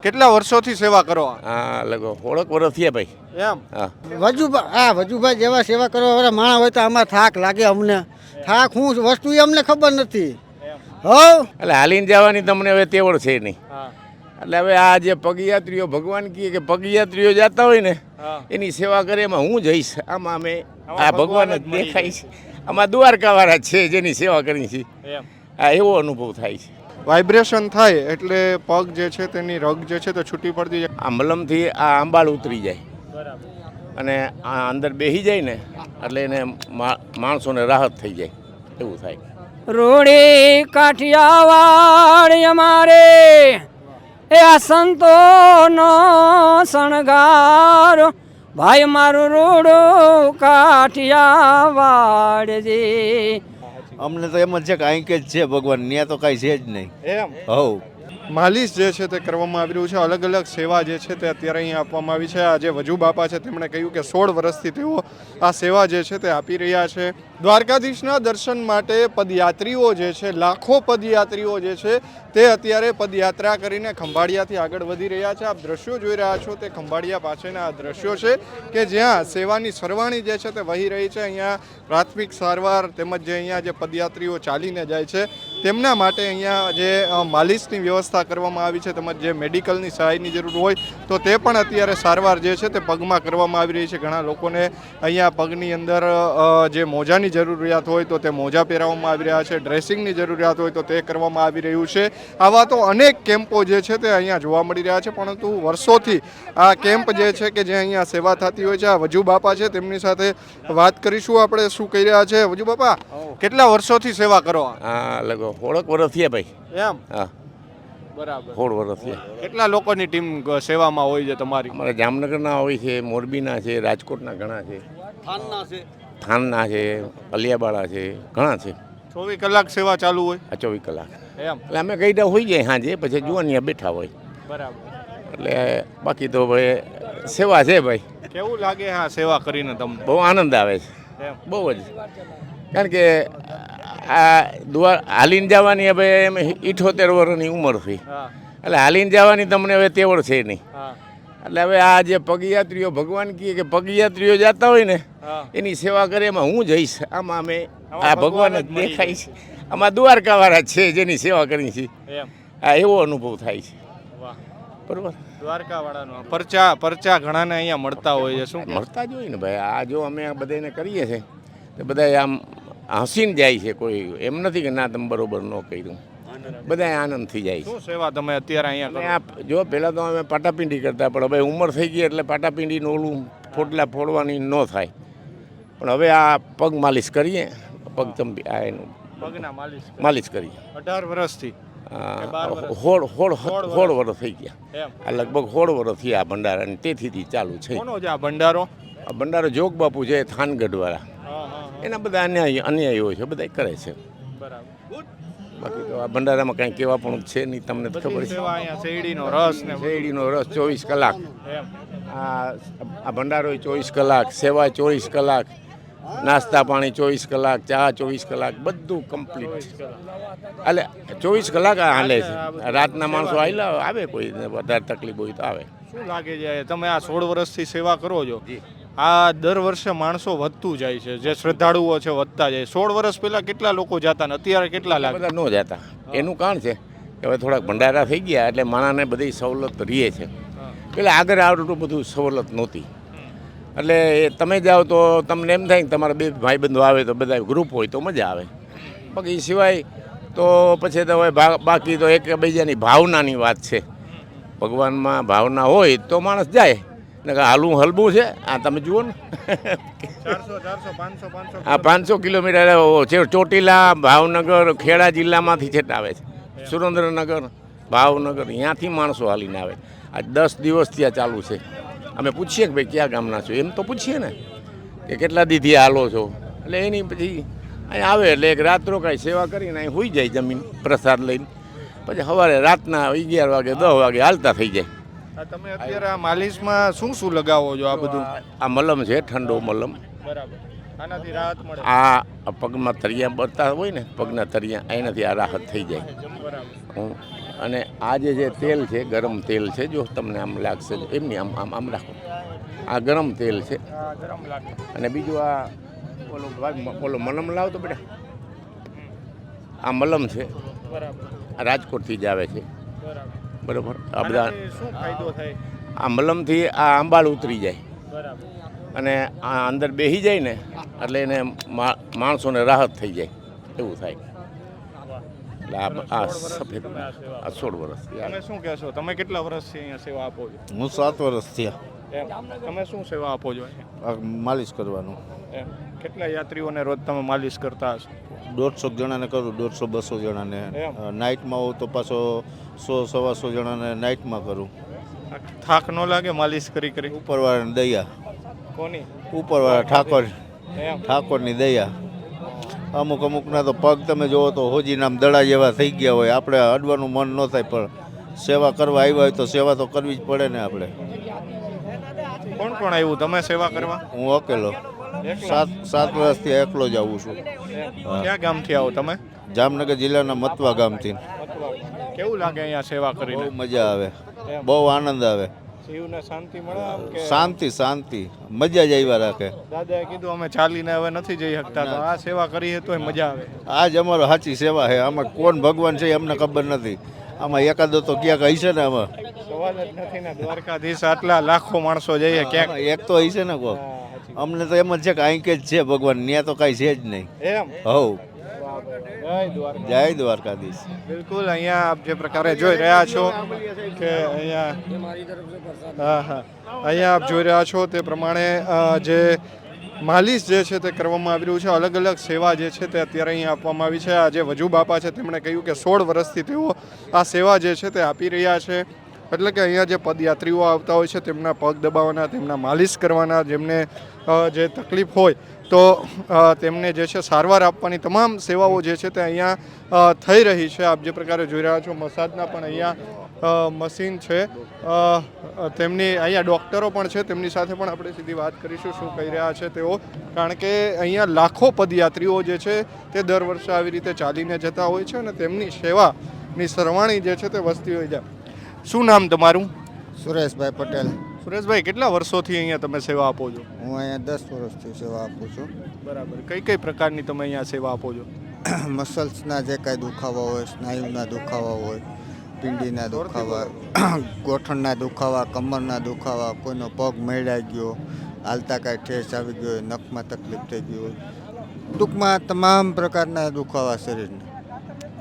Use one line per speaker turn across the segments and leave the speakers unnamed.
કેટલા વર્ષોથી સેવા કરો?
હા લગો થોડોક વર્ષ થયા ભાઈ.
એમ
હા
વજુભાઈ જેવા સેવા કરવા વાળા માણસ હોય તો આમાં થાક લાગે અમને. થાક શું વસ્તુ એ અમને ખબર નથી.
એટલે હાલીને જવાની તમને હવે તેવડ છે નહીં. એટલે હવે આ જે પગયાત્રીઓ ભગવાન કહે કે પગયાત્રીઓ જતા હોય ને એની સેવા કરે એમાં હું જઈશ. આમાં અમે આ ભગવાન જ દેખાય છે. આમાં દ્વારકાવાળા છે જેની સેવા કરી છે. આ એવો અનુભવ થાય છે.
વાઇબ્રેશન થાય એટલે પગ જે છે તેની રગ જે છે તે છૂટી પડતી જાય.
આ મલમથી આ આંબાળ ઉતરી જાય અને આ અંદર બેસી જાય ને એટલે એને માણસોને રાહત થઈ જાય એવું થાય.
રોડે કાઠિયાવાડ અમારે એ આ સંતોનો શણગાર ભાઈ મારું રોડો કાઠિયાવાડ જે.
અમને તો એમ જ છે કે અહીં કે જ છે ભગવાન, ત્યાં તો કાંઈ છે જ નહીં.
એમ
હવ
માલિશ જે છે તે કરવામાં આવી રહ્યું છે. અલગ અલગ સેવા જે છે તે અત્યારે અહીંયા આપવામાં આવી છે. આ જે વજુ બાપા છે તેમણે કહ્યું કે 16 વર્ષથી તેઓ આ સેવા જે છે તે આપી રહ્યા છે. દ્વારકાધીશના દર્શન માટે પદયાત્રીઓ જે છે, લાખો પદયાત્રીઓ જે છે તે અત્યારે પદયાત્રા કરીને ખંભાળિયાથી આગળ વધી રહ્યા છે. આપ દ્રશ્યો જોઈ રહ્યા છો તે ખંભાળિયા પાસેના આ દ્રશ્યો છે કે જ્યાં સેવાની સરવાણી જે છે તે વહી રહી છે. અહીંયા પ્રાથમિક સારવાર તેમજ જે અહીંયા જે પદયાત્રીઓ ચાલીને જાય છે તેમના માટે અહીંયા જે માલિશની વ્યવસ્થા કરવામાં આવી છે તેમજ જે મેડિકલની સહાયની જરૂર હોય તો તે પણ અત્યારે સારવાર જે છે તે પગમાં કરવામાં આવી રહી છે. ઘણા લોકોને અહીંયા પગની અંદર જે મોજાની જરૂરિયાત હોય તો તે મોજા પહેરાવવામાં આવી રહ્યા છે. ડ્રેસિંગની જરૂરિયાત હોય તો તે કરવામાં આવી રહ્યું છે. આવા તો અનેક કેમ્પો જે છે તે અહીંયા જોવા મળી રહ્યા છે. પરંતુ વર્ષોથી આ કેમ્પ જે છે કે જે અહીંયા સેવા થતી હોય છે. આ વજુ બાપા છે તેમની સાથે વાત કરીશું આપણે શું કહી રહ્યા છે. વજુ બાપા કેટલા વર્ષોથી સેવા કરો?
હા લગો થોડોક વર્ષ થયા ભાઈ.
એમ
હા
બરાબર.
16 વર્ષ થયા.
કેટલા લોકોની ટીમ સેવામાં હોય છે તમારી?
અમારા જામનગરના હોય છે, મોરબીના છે, રાજકોટના ઘણા છે, થાનના છે, અલિયાબાળા છે, ઘણા છે.
24 કલાક સેવા ચાલુ હોય?
આ 24 કલાક.
એમ
એટલે અમે કઈ હોઈ જાય સાંજે પછી જુવાનિયા બેઠા હોય.
બરાબર.
એટલે બાકી તો ભાઈ સેવા છે ભાઈ.
કેવું લાગે હા સેવા કરીને તમને?
બહુ આનંદ આવે છે,
એમ
બહુ જ. કારણ કે આ હાલીને જવાની હવે એમ 78 વર્ષની ઉંમર થઈ
હા
એટલે હાલીને જવાની તમને હવે તેવડ છે નહીં.
હા
એટલે હવે આ જે પગયાત્રીઓ ભગવાન કહે કે પગયાત્રીઓ જતા હોય ને
હા
એની સેવા કરે એમાં હું જઈશ. આમાં અમે
આમાં
આ ભગવાન જ
મળી
દેખાય છે. આમાં દ્વારકાવાળા છે જેની સેવા કરી છે.
એમ
આ એવો અનુભવ થાય છે.
વાહ.
બરોબર.
દ્વારકાવાળાનો પરચા ઘણાને અહીંયા મળતા હોય છે. શું
મળતા જ હોય ને ભાઈ. આ જો અમે આ બધાને કરીએ છીએ તો બધા આમ હસીને જાય છે. કોઈ એમ નથી કે ના તમે બરોબર ન કર્યું. બધા આનંદથી જાય છે.
શું સેવા તમે અત્યારે અહીંયા કરો?
આ જો પહેલાં તો અમે પાટાપિંડી કરતા પણ હવે ઉંમર થઈ ગઈ એટલે પાટાપિંડીનું ઓલું ફોટલા ફોડવાની ન થાય. પણ હવે આ પગ માલિશ કરીએ. પગ ચંપી આ એનું
પગના
માલિશ કરીએ.
18 વર્ષથી
16 વર્ષ થઈ ગયા.
એમ
આ લગભગ 16 વર્ષ થયા આ ભંડારાની. તેથી ચાલુ છે.
કોનો છે આ ભંડારો?
આ ભંડારો જોગ બાપુ છે થાનગઢવાળા. એના બધા અન્યાયીઓ છે, બધા કરે છે.
બરાબર.
બાકી તો આ ભંડારામાં કાંઈ કહેવા પણ છે નહીં. તમને તો ખબર છે.
સેવા અહીંયા શેરડીનો રસ ને
શેરડીનો રસ 24 કલાક.
એમ
આ ભંડારો 24 કલાક, સેવા 24 કલાક, નાસ્તા પાણી 24 કલાક, ચા 24 કલાક, બધું કમ્પ્લીટ. એટલે 24 કલાક આ હાલે છે. રાતના માણસો આવે કોઈ વધારે તકલીફ હોય તો આવે.
શું લાગે છે તમે આ 16 વર્ષથી સેવા કરો છો? આ દર વર્ષે માણસો વધતું જાય છે, જે શ્રદ્ધાળુઓ છે વધતા જાય. 16 વર્ષ પહેલા કેટલા લોકો જતા ને અત્યારે કેટલા લાગે?
બધા ન જતા. એનું કારણ છે કે હવે થોડાક ભંડારા થઈ ગયા એટલે માણસને બધી સવલત રહે છે. પેલા આગળ આટલું બધું સવલત નહોતી. એટલે તમે જાઓ તો તમને એમ થાય કે તમારા બે ભાઈબંધો આવે તો બધા ગ્રુપ હોય તો મજા આવે. બાકી એ સિવાય તો પછી તો હવે બાકી તો એકબીજાની ભાવનાની વાત છે. ભગવાનમાં ભાવના હોય તો માણસ જાય ને હલવું છે. આ તમે જુઓ ને
400 500
આ 500 કિલોમીટર ચોટીલા, ભાવનગર, ખેડા જિલ્લામાંથી છેટ આવે છે. સુરેન્દ્રનગર, ભાવનગર અહીંયાથી માણસો હાલીને આવે. આ 10 દિવસથી આ ચાલુ છે. અમે પૂછીએ કે ભાઈ ક્યાં ગામના છો? એમ તો પૂછીએ ને કે કેટલા દીથી હાલો છો. એટલે એની પછી અહીં આવે એટલે એક રાત રોકાય, સેવા કરીને અહીં હોઈ જાય જમીન પ્રસાદ લઈને. પછી સવારે રાતના 11 વાગે 10 વાગે હાલતા થઈ જાય.
તમે અત્યારે આ માલિશમાં શું શું લગાવો છો? આ બધું
આ મલમ છે, ઠંડો મલમ.
બરાબર. આનાથી રાહત મળે.
આ પગમાં તરિયા બળતા હોય ને, પગના તરિયા એનાથી આ રાહત થઈ જાય.
બરાબર.
અને આ જે તેલ છે ગરમ તેલ છે, જો તમને આમ લાગશે એમની આમ આમ આમ રાખો, આ ગરમ તેલ છે.
ગરમ લાગે.
અને બીજું આ ઓલો મલમ લાવ તો બેટા, આ મલમ છે,
બરાબર
આ રાજકોટથી જ આવે છે.
બરાબર.
બરાબર. આ બધા
આનાથી શું ફાયદો થાય?
આ મલમથી આ આંબાળ ઉતરી જાય
બરાબર.
અને આ અંદર બેસી જાય ને એટલે એને માણસોને રાહત થઈ જાય એવું થાય. એટલે આ સફેદ આ 16 વર્ષ.
તમે શું કહેશો? તમે કેટલા વર્ષથી અહીંયા સેવા આપો છો?
હું 7 વર્ષ થયા
એમ. તમે શું સેવા આપો છો અહીંયા?
આ માલિશ કરવાનું.
એમ. કેટલા યાત્રીઓને રોજ તમે માલિશ કરતા હશો?
150 જણાને કરું, 150-200 જણાને.
એમ.
નાઇટમાં હોઉં તો પાછો 100-125 જણાને નાઇટમાં કરું.
આ થાક ન લાગે માલિશ કરી કરી?
ઉપરવાળાની દયા,
કોની?
ઉપરવાળા
એમ.
ઠાકોરની દયા. અમુકના તો પગ તમે જોવો તો હોજીના દડા જેવા થઈ ગયા હોય, આપણે અડવાનું મન ન થાય, પણ સેવા કરવા આવ્યા હોય તો સેવા તો કરવી જ પડે ને આપણે.
કોણ કોણ આવ્યું તમે સેવા કરવા?
હું અકેલો 7 વર્ષથી એકલો જ આવું છું.
ક્યાં ગામથી આવો તમે?
જામનગર જિલ્લાના મતવા ગામથી.
કેવું લાગે અહીંયા સેવા
બહુ
કરીને?
મજા આવે, બહુ આનંદ આવે.
શિવને શાંતિ મળે આમ કે?
શાંતિ મજા જ આવ્યા રાખે.
દાદાએ કીધું અમે ચાલીને હવે નથી જઈ શકતા, તો આ સેવા કરી તો મજા આવે.
આ જ અમારો સાચી સેવા છે. આમાં કોણ ભગવાન છે અમને ખબર નથી. આમાં એકાદો તો ક્યાંક હશે ને. આમાં
સવાલ જ નથી ને. દ્વારકાધીશ આટલા લાખો માણસો જઈએ ક્યાંક
એક તો હશે ને કોક. અમને તો એમ જ છે કે અહીં કે જ છે ભગવાન, ત્યાં તો કાંઈ છે જ નહીં.
એમ.
હવ.
જય દ્વારકા.
જય દ્વારકાધીશ.
બિલકુલ. અહીંયા આપ જે પ્રકારે જોઈ રહ્યા છો કે અહીંયા અહીંયા આપ જોઈ રહ્યા છો તે પ્રમાણે જે માલિશ જે છે તે કરવામાં આવી રહ્યું છે. અલગ અલગ સેવા જે છે તે અત્યારે અહીંયા આપવામાં આવી છે. આ જે વજુ બાપા છે તેમણે કહ્યું કે 16 વર્ષથી તેઓ આ સેવા જે છે તે આપી રહ્યા છે. એટલે કે અહીંયા જે પદયાત્રીઓ આવતા હોય છે તેમના પગ દબાવવાના, તેમના માલિશ કરવાના, જેમને જે તકલીફ હોય તો તેમને જે છે સારવાર આપવાની તમામ સેવાઓ જે છે તે અહીંયા થઈ રહી છે. આપ જે પ્રકારે જોઈ રહ્યા છો મસાજના પણ અહીંયા મશીન છે. તેમની અહીંયા ડૉક્ટરો પણ છે, તેમની સાથે પણ આપણે સીધી વાત કરીશું શું કહી રહ્યા છે તેઓ. કારણ કે અહીંયા લાખો પદયાત્રીઓ જે છે તે દર વર્ષે આવી રીતે ચાલીને જતા હોય છે અને તેમની સેવાની સરવાણી જે છે તે વસ્તી હોય છે. શું નામ તમારું?
સુરેશભાઈ પટેલ.
સુરેશભાઈ, કેટલા વર્ષોથી અહીંયા તમે સેવા આપો છો?
હું અહીંયા 10 વર્ષથી સેવા આપું છું.
બરાબર. કઈ કઈ પ્રકારની તમે અહીંયા સેવા આપો છો?
મસલ્સના જે કાંઈ દુખાવા હોય, સ્નાયુના દુખાવા હોય, પીંડીના દુખાવા, ગોઠણના દુખાવા, કમરના દુખાવા, કોઈનો પગ મેળાઈ ગયો, હાલતા કાંઈ ઠેસ આવી ગયો હોય, નખમાં તકલીફ થઈ ગઈ હોય, ટૂંકમાં તમામ પ્રકારના દુખાવા શરીરને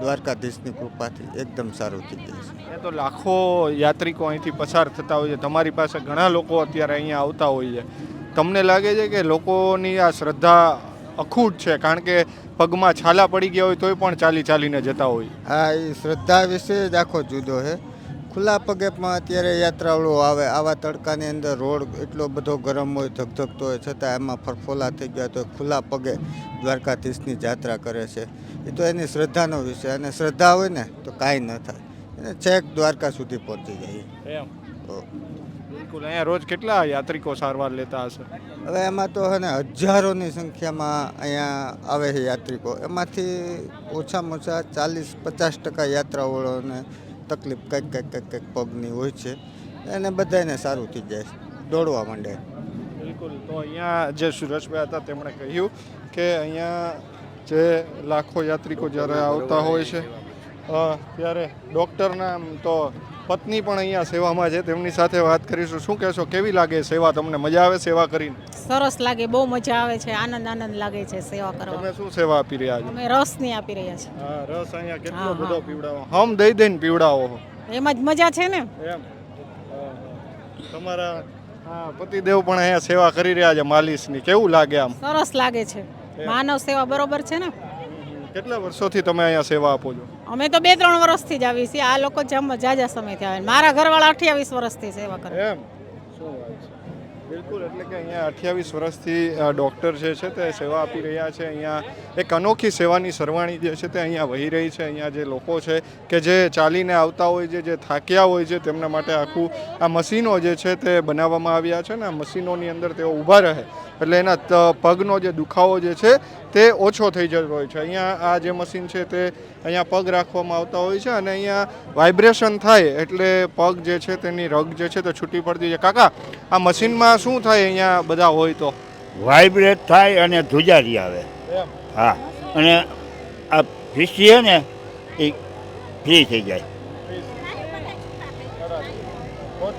દ્વારકાધીશની કૃપાથી એકદમ સારું થઈ જાય છે.
એ તો લાખો યાત્રિકો અહીંથી પસાર થતા હોય છે. તમારી પાસે ઘણા લોકો અત્યારે અહીંયા આવતા હોય છે. તમને લાગે છે કે લોકોની આ શ્રદ્ધા અખૂટ છે? કારણ કે પગમાં છાલા પડી ગયા હોય તોય પણ ચાલીને જતા હોય.
હા, એ શ્રદ્ધા વિશે જ આખો જુદો છે. ખુલ્લા પગે પણ અત્યારે યાત્રાળુઓ આવે, આવા તડકાની અંદર રોડ એટલો બધો ગરમ હોય, ધગધગતો હોય, છતાં એમાં ફરફોલા થઈ ગયા તો ખુલ્લા પગે દ્વારકાધીશની જાત્રા કરે છે. એ તો એની શ્રદ્ધાનો વિષય, અને શ્રદ્ધા હોય ને તો કાંઈ ન થાય, એને છેક દ્વારકા સુધી પહોંચી જાય.
એમ. બિલકુલ. અહીંયા રોજ કેટલા યાત્રિકો સારવાર લેતા હશે?
હવે એમાં તો હે ને હજારોની સંખ્યામાં અહીંયા આવે છે યાત્રિકો. એમાંથી ઓછામાં ઓછા 40-50% યાત્રાળુઓને તકલીફ કંઈક પગની હોય છે, એને બધાને સારું થઈ જાય, દોડવા માંડે.
બિલકુલ. તો અહીંયા જે સુરેશભાઈ હતા તેમણે કહ્યું કે અહીંયા જે લાખો યાત્રિકો જ્યારે આવતા હોય છે ત્યારે ડૉક્ટરના તો પત્ની પણ અહીંયા સેવામાં છે, તેમની સાથે વાત કરીશું. શું કહેશો, કેવી લાગે સેવા તમને? મજા આવે સેવા કરીને?
સરસ લાગે, બહુ મજા આવે છે, આનંદ લાગે છે સેવા કરવા.
તમે શું સેવા આપી રહ્યા છો?
અમે રસની આપી રહ્યા છીએ.
હા, રસ અહીંયા કેટલો
હા,
બધો પીવડાવો, હમ દઈને પીવડાવો.
એમાં જ મજા છે ને.
એમ. તમારા પતિદેવ પણ અહીંયા સેવા કરી રહ્યા છે માલિશની. કેવું લાગે આમ?
સરસ લાગે છે. માનવ સેવા બરોબર છે ને.
કેટલા વર્ષોથી તમે અહીંયા સેવા આપો છો?
અમે તો 2-3 વર્ષથી જ આવી છીએ. આ લોકો જાજા સમયથી આવે. મારા ઘરવાળા 28 વર્ષથી સેવા કરે.
એમ. શું વાત છે? બિલકુલ, એટલે કે અહીંયા 28 વર્ષથી ડૉક્ટર જે છે તે સેવા આપી રહ્યા છે. અહીંયા એક અનોખી સેવાની સરવાણી જે છે તે અહીંયા વહી રહી છે. અહીંયા જે લોકો છે કે જે ચાલીને આવતા હોય છે, જે થાક્યા હોય છે, તેમના માટે આખું આ મશીનો જે છે તે બનાવવામાં આવ્યા છે ને આ મશીનોની અંદર તેઓ ઊભા રહે એટલે એના પગનો જે દુખાવો જે છે તે ઓછો થઈ જતો હોય છે. અહીંયા આ જે મશીન છે તે અહીંયા પગ રાખવામાં આવતા હોય છે અને અહીંયા વાઇબ્રેશન થાય એટલે પગ જે છે તેની રગ જે છે તે છૂટી પડતી છે. કાકા, આ મશીનમાં શું થાય અહીંયા બધા હોય તો?
વાઇબ્રેટ થાય અને ધ્રુજારી આવે. હા, અને આ ફીસી છે ને એ ફ્રી થઈ જાય.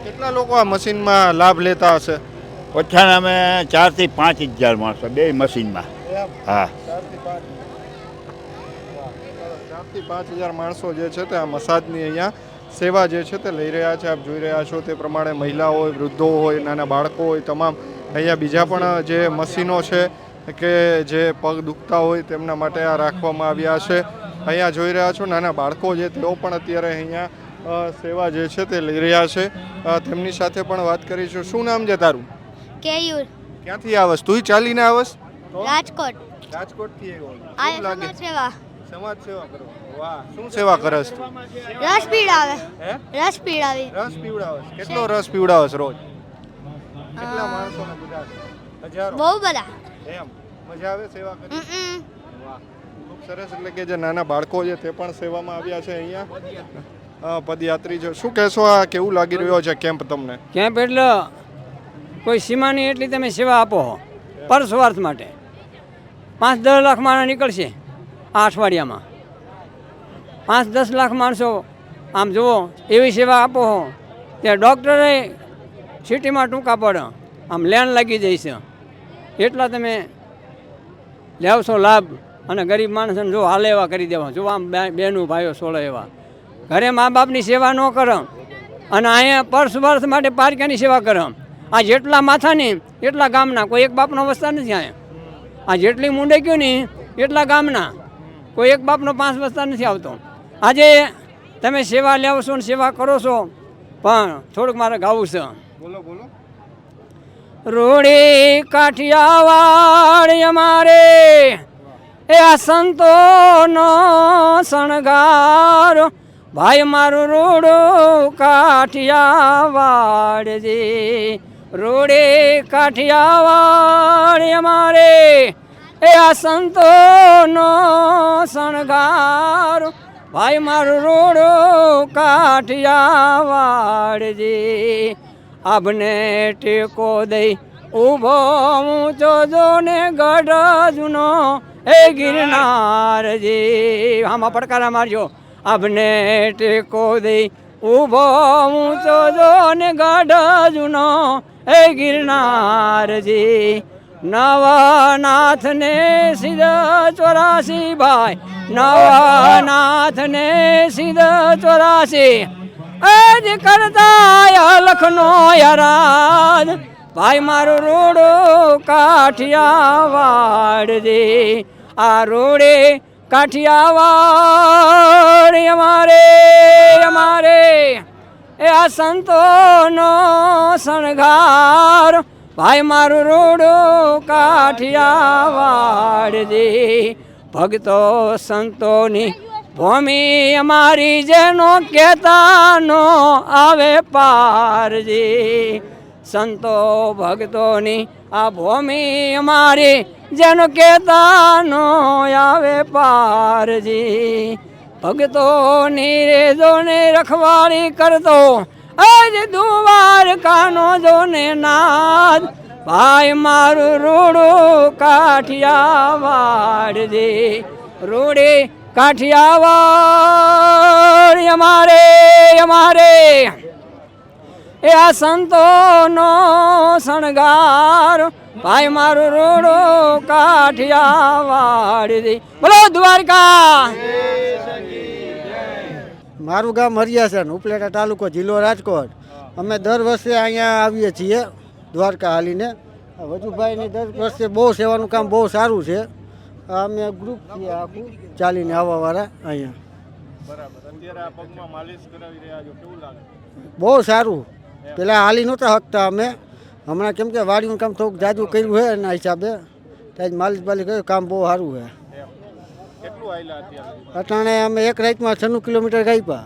કેટલા લોકો આ મશીનમાં લાભ લેતા હશે?
ઓછાના અમે 4 થી 5,000 માણસો બે મશીનમાં. હા,
4 થી 5,000 માણસો જે છે તે આ મસાજની અહીંયા સેવા જે છે તે લઈ રહ્યા છે. આપ જોઈ રહ્યા છો તે પ્રમાણે મહિલાઓ હોય, વૃદ્ધો હોય, નાના બાળકો હોય, તમામ અહીંયા બીજા પણ જે મશીનો છે કે જે પગ દુખતા હોય તેમના માટે આ રાખવામાં આવ્યા છે. અહીંયા જોઈ રહ્યા છો નાના બાળકો જે તેઓ પણ અત્યારે અહીંયા સેવા જે છે તે લઈ રહ્યા છે. તેમની સાથે પણ વાત કરીશું. શું નામ છે તારું?
કેયુર
ક્યાંથી આવસ? તું ચાલીને આવસ?
રાજકોટ
રાજકોટથી આવ્યો.
આ
શું લાગે?
સમાજ સેવા
સમાજ સેવા કરો. વાહ, શું સેવા કરસ તું?
રસ પીડાવે
હે?
રસ પીડાવી
રસ પીવડાવસ? કેટલો રસ પીવડાવસ રોજ? કેટલા માણસોને બધા? હજારો?
બહુ બધા
એમ મજા આવે સેવા કરી?
હમ.
વાહ, ખૂબ સરસ. એટલે કે જે નાના બાળકો છે તે પણ સેવામાં આવ્યા છે અહીંયા. પદયાત્રી છે. શું કહેશો, આ કેવું લાગી રહ્યો છે કેમ્પ તમને?
કેમ્પ એટલે કોઈ સીમાની એટલી તમે સેવા આપો પર સ્વાર્થ માટે. 5-10 લાખ માણસ નીકળશે આ અઠવાડિયામાં. 5-10 લાખ માણસો આમ જુઓ એવી સેવા આપો તે ડૉક્ટરે સિટીમાં ટૂંકા પડે આમ લેન લાગી જાય છે. એટલા તમે લેવશો લાભ અને ગરીબ માણસોને જો હાલે એવા કરી દેવા. જો આમ બહેનું ભાઈઓ સોળે એવા ઘરે મા બાપની સેવા ન કરે અને અહીંયા પર સ્વાર્થ માટે પારક્યાની સેવા કરે. આ જેટલા માથાની એટલા ગામના, કોઈ એક બાપનો વસ્તા નથી અહીંયા. આ જેટલી મુંડે ગયું ને એટલા ગામના, કોઈ એક બાપનો 5 વસ્તા નથી આવતો. આજે તમે સેવા લેવો છો ને સેવા કરો છો, પણ થોડુંક મારે ગાવું છે.
બોલો બોલો.
રોડે કાઠિયાવાડ અમારે એ આ સંતોનો શણગાર, ભાઈ મારું રોડો કાઠિયાવાડ જે. રોડે કાઠિયાવાડ અમારે એ આ સંતોનો શણગાર, ભાઈ મારું રોડો કાઠિયાવાડ જે. આભને ટેકો દઈ ઊભો ઊંચો જોને ગઢ જૂનો એ ગિરનારજી. આમાં પડકારા મારજો. આભને ટેકો દઈ ઊભો ઊંચો જોને ગઢ જૂનો એ ગિરનારજી. નવનાથને સિદ્ધ 84 ભાઈ, નવનાથને સિદ્ધ 84 આજ કરતા લખનો યારાદ, ભાઈ મારું રોડો કાઠિયાવાડ જે. આ રોડે કાઠિયાવાડ અમારે એ આ સંતોનો શણગાર, ભાઈ મારું રોડો કાઠિયાવાડ જે. ભક્તો સંતોની ભૂમિ અમારી જેનો કહેતાનો આવે પારજી. સંતો ભક્તોની આ ભૂમિ અમારી જેનો કહેતાનો આવે પારજી. ભક્તોની રેજોને રખવાળી કરતો આજ દ્વારકાનો જોને નાદ, ભાઈ મારું રોડો કાઠિયાવાડ જે. રોડે કાઠિયાવાડ અમારે એ આ સંતોનો શણગાર, ભાઈ મારું રોડો કાઠિયાવાડ જે. બોલો દ્વારકા.
મારું ગામ હરિયાસણ, ઉપલેટા તાલુકો, જિલ્લો રાજકોટ. અમે દર વર્ષે અહીંયા આવીએ છીએ દ્વારકા હાલીને. વજુભાઈની દર વર્ષે બહુ સેવાનું કામ બહુ સારું છે. અમે ગ્રુપ છીએ આખું ચાલીને આવવાવાળા અહીંયા.
બરાબર. અત્યારે આ પગમાં માલિશ કરાવી રહ્યા છો, કેવું લાગે?
બહુ સારું. પહેલાં હાલી નહોતા શકતા અમે, હમણાં કેમ કે વાડીનું કામ થોડુંક જાજુ કર્યું છે એના હિસાબે ત્યાં માલિક બાલિક કર્યું કામ બહુ સારું છે.
કેટલું આયલા અત્યારે?
અટાણે અમે એક રાતમાં 96 કિલોમીટર કાપ્યા.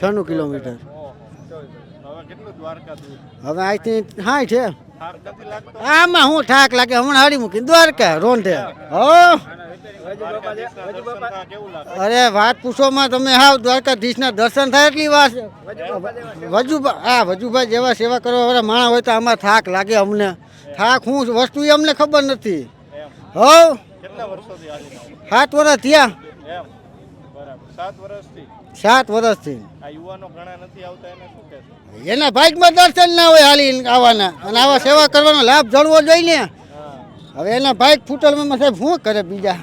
96 કિલોમીટર.
હવે કેટલું દ્વારકા દૂર?
હવે અહીંથી 60 છે.
થાક નથી લાગતો?
આમાં હું ઠાક લાગે હમણાં હાડી મૂકીને દ્વારકા રોંઢે. હો
દ્વારકાધીશના દર્શન થયા કેવું લાગે?
અરે વાત પૂછોમાં તમે હાવ દ્વારકાધીશના દર્શન થાય એટલી વાત છે. વજુભાઈ જેવા સેવા કરવા વાળા માણસ હોય તો આમાં થાક લાગે અમને. થાક શું વસ્તુ એ અમને ખબર નથી. હો
કેટલા વર્ષોથી હાલીને આવો?
7 વર્ષ થયા.
એમ બરાબર. 7 વર્ષથી
7 વર્ષથી
આ યુવાનો ઘણા નથી આવતા, એને શું કહેશો?
એના ભાગમાં દર્શન ના હોય હાલી આવવાના અને આવા સેવા કરવાનો લાભ જળવો જોઈએ ને. હવે એના ભાગ ફૂટલમાં સાહેબ શું કરે બીજા.